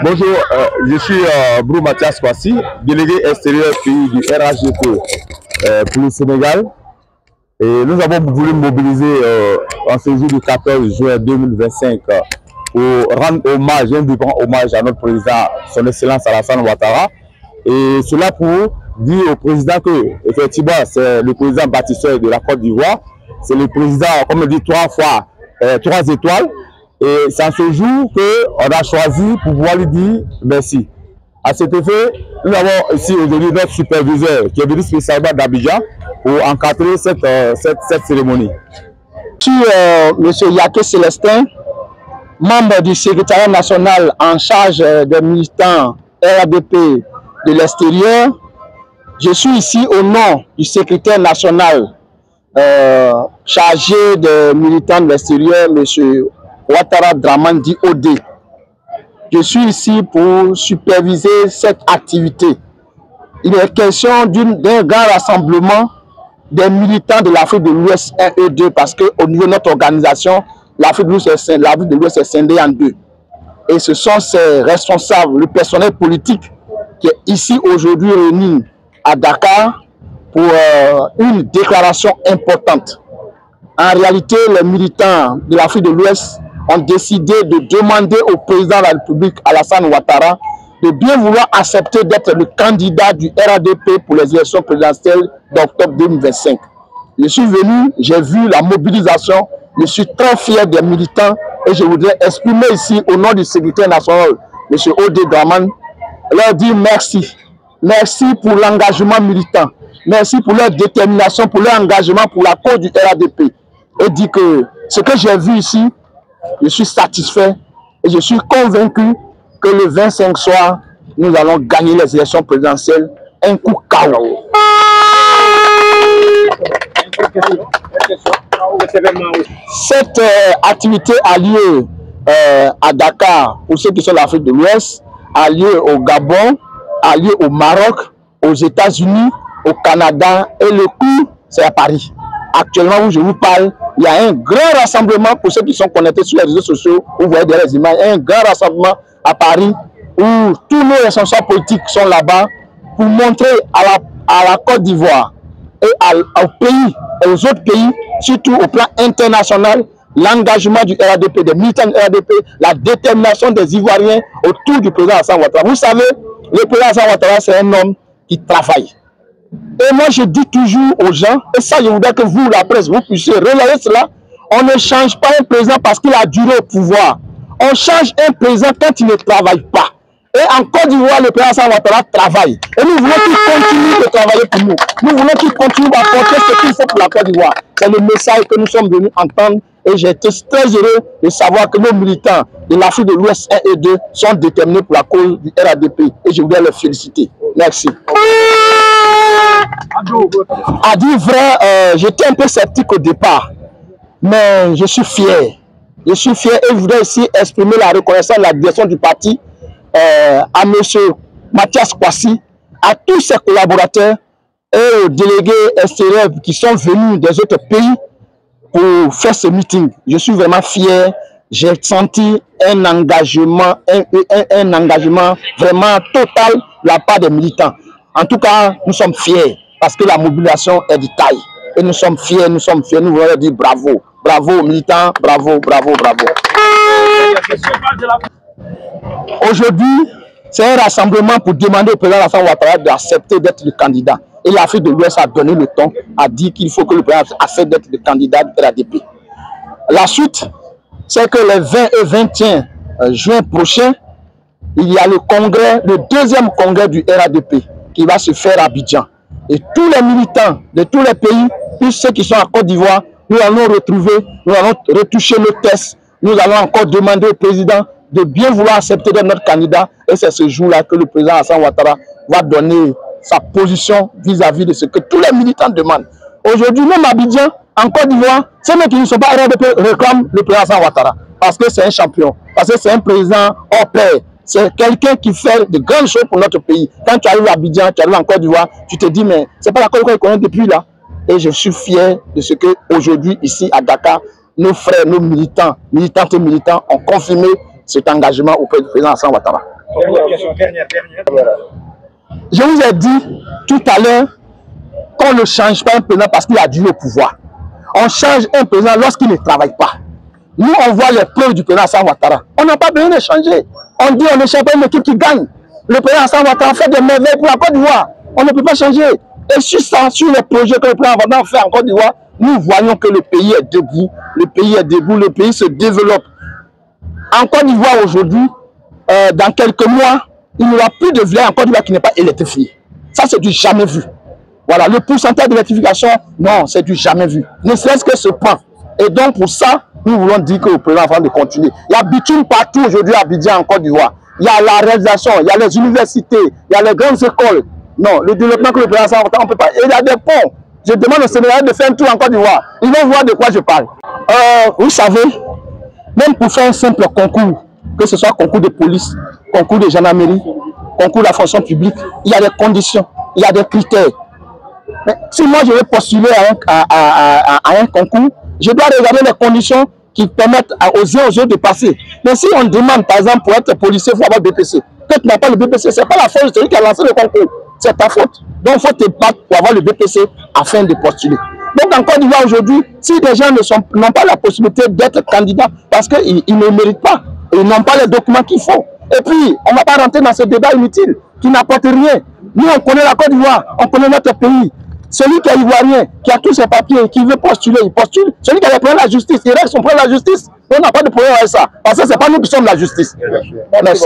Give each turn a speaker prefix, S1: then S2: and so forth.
S1: Bonjour, je suis Brou Mathias Kwasi, délégué extérieur pays du RHGP pour le Sénégal. Et nous avons voulu mobiliser en ce jour du 14 juin 2025 pour rendre hommage, un vibrant hommage à notre président, son Excellence Alassane Ouattara. Et cela pour dire au président que, effectivement, c'est le président bâtisseur de la Côte d'Ivoire. C'est le président, comme on dit, 3 étoiles. Et c'est en ce jour qu'on a choisi pour pouvoir lui dire merci. À cet effet, nous avons ici aujourd'hui notre superviseur qui est venu spécialement d'Abidjan pour encadrer cette cérémonie.
S2: Je suis M. Yaké Célestin, membre du secrétariat national en charge des militants RADP de l'extérieur. Je suis ici au nom du secrétaire national chargé des militants de l'extérieur, M. Ouattara Dramandi Odé. Je suis ici pour superviser cette activité. Il est question d'un grand rassemblement des militants de l'Afrique de l'Ouest 1 et 2 parce qu'au niveau de notre organisation, l'Afrique de l'Ouest est scindée en deux. Et ce sont ces responsables, le personnel politique qui est ici aujourd'hui réuni à Dakar pour une déclaration importante. En réalité, les militants de l'Afrique de l'Ouest ont décidé de demander au président de la République, Alassane Ouattara, de bien vouloir accepter d'être le candidat du RADP pour les élections présidentielles d'octobre 2025. Je suis venu, j'ai vu la mobilisation, je suis très fier des militants et je voudrais exprimer ici au nom du secrétaire national, M. Odé Draman, leur dire merci. Merci pour l'engagement militant, merci pour leur détermination, pour leur engagement pour la cause du RADP. Et dire que ce que j'ai vu ici, je suis satisfait et je suis convaincu que le 25 soir, nous allons gagner les élections présidentielles un coup KO. Cette activité a lieu à Dakar pour ceux qui sont de l'Afrique de l'Ouest, a lieu au Gabon, a lieu au Maroc, aux États-Unis, au Canada et le coup, c'est à Paris. Actuellement où je vous parle, il y a un grand rassemblement pour ceux qui sont connectés sur les réseaux sociaux. Vous voyez derrière les images, un grand rassemblement à Paris où tous nos responsables politiques sont là-bas pour montrer à la Côte d'Ivoire et aux pays et aux autres pays, surtout au plan international, l'engagement du RADP, des militants du RADP, la détermination des Ivoiriens autour du président Alassane Ouattara. Vous savez, le président Alassane Ouattara, c'est un homme qui travaille. Et moi, je dis toujours aux gens, et ça, je voudrais que vous, la presse, vous puissiez relayer cela. On ne change pas un président parce qu'il a duré au pouvoir. On change un président quand il ne travaille pas. Et en Côte d'Ivoire, le président Alassane Ouattara travaille. Et nous voulons qu'il continue de travailler pour nous. Nous voulons qu'il continue à apporter ce qu'il faut pour la Côte d'Ivoire. C'est le message que nous sommes venus entendre. Et j'ai été très heureux de savoir que nos militants de l'Afrique de l'Ouest 1 et 2 sont déterminés pour la cause du RADP. Et je voudrais les féliciter. Merci. À dire vrai, j'étais un peu sceptique au départ, mais je suis fier. Je suis fier et je voudrais ici exprimer la reconnaissance de la direction du parti à M. Mathias Kwasi, à tous ses collaborateurs et aux délégués extérieurs qui sont venus des autres pays pour faire ce meeting. Je suis vraiment fier. J'ai senti un engagement, un engagement vraiment total de la part des militants. En tout cas, nous sommes fiers parce que la mobilisation est de taille. Et nous sommes fiers, nous voulons dire bravo. Bravo aux militants, bravo, bravo, bravo. Aujourd'hui, c'est un rassemblement pour demander au président Alassane Ouattara d'accepter d'être le candidat. Et l'Afrique de l'Ouest a donné le ton, a dit qu'il faut que le président accepte d'être le candidat de l'ADP. La suite, c'est que le 20 et 21 juin prochain, il y a le congrès, le deuxième congrès du RADP qui va se faire à Abidjan. Et tous les militants de tous les pays, tous ceux qui sont en Côte d'Ivoire, nous allons retrouver, nous allons retoucher le test. Nous allons encore demander au président de bien vouloir accepter d'être notre candidat. Et c'est ce jour-là que le président Alassane Ouattara va donner sa position vis-à-vis de ce que tous les militants demandent. Aujourd'hui, même à Abidjan, en Côte d'Ivoire, ceux qui ne sont pas RADP réclament le président Alassane Ouattara. Parce que c'est un champion, parce que c'est un président hors pair. C'est quelqu'un qui fait de grandes choses pour notre pays. Quand tu arrives à Abidjan, tu arrives en Côte d'Ivoire, tu te dis, mais c'est pas la Côte d'Ivoire qu'on connaît depuis là. Et je suis fier de ce que aujourd'hui ici à Dakar, nos frères, nos militants, militantes et militants ont confirmé cet engagement auprès du président Alassane Ouattara. Je vous ai dit tout à l'heure qu'on ne change pas un président parce qu'il a dû au pouvoir. On change un président lorsqu'il ne travaille pas. Nous, on voit les preuves du président Alassane Ouattara. On n'a pas besoin de changer. On dit on ne change pas une équipe qui gagne. Le président Alassane Ouattara fait des merveilles pour la Côte d'Ivoire. On ne peut pas changer. Et sur ça, sur les projets que le président Ouattara fait en Côte d'Ivoire, nous voyons que le pays est debout. Le pays est debout, le pays se développe. En Côte d'Ivoire aujourd'hui, dans quelques mois, il n'y aura plus de village en Côte d'Ivoire qui n'est pas électrifié. Ça, c'est du jamais vu. Voilà, le pourcentage d'électrification, non, c'est du jamais vu. Ne serait-ce que ce point. Et donc, pour ça, nous voulons dire que le président avant de continuer. Il y a bitume partout aujourd'hui à Abidjan, en Côte d'Ivoire. Il y a la réalisation, il y a les universités, il y a les grandes écoles. Non, le développement que le président on ne peut pas. Et il y a des ponts. Je demande au Sénégal de faire un tour en Côte d'Ivoire. Ils vont voir de quoi je parle. Vous savez, même pour faire un simple concours, que ce soit concours de police, concours de gendarmerie, concours de la fonction publique, il y a des conditions, il y a des critères. Mais si moi je vais postuler à un concours, je dois regarder les conditions qui permettent aux yeux de passer. Mais si on demande, par exemple, pour être policier, il faut avoir le BPC. Quand tu n'as pas le BPC, ce n'est pas la faute de celui qui a lancé le concours. C'est ta faute. Donc, il faut te battre pour avoir le BPC afin de postuler. Donc, en Côte d'Ivoire aujourd'hui, si des gens n'ont pas la possibilité d'être candidats parce qu'ils ne méritent pas, ils n'ont pas les documents qu'il faut. Et puis, on ne va pas rentrer dans ce débat inutile qui n'apporte rien. Nous, on connaît la Côte d'Ivoire, on connaît notre pays. Celui qui est ivoirien, qui a tous ses papiers, qui veut postuler, il postule. Celui qui a des problèmes de la justice, il règle son problème de la justice. On n'a pas de problème avec ça. Parce que ce n'est pas nous qui sommes la justice. Merci.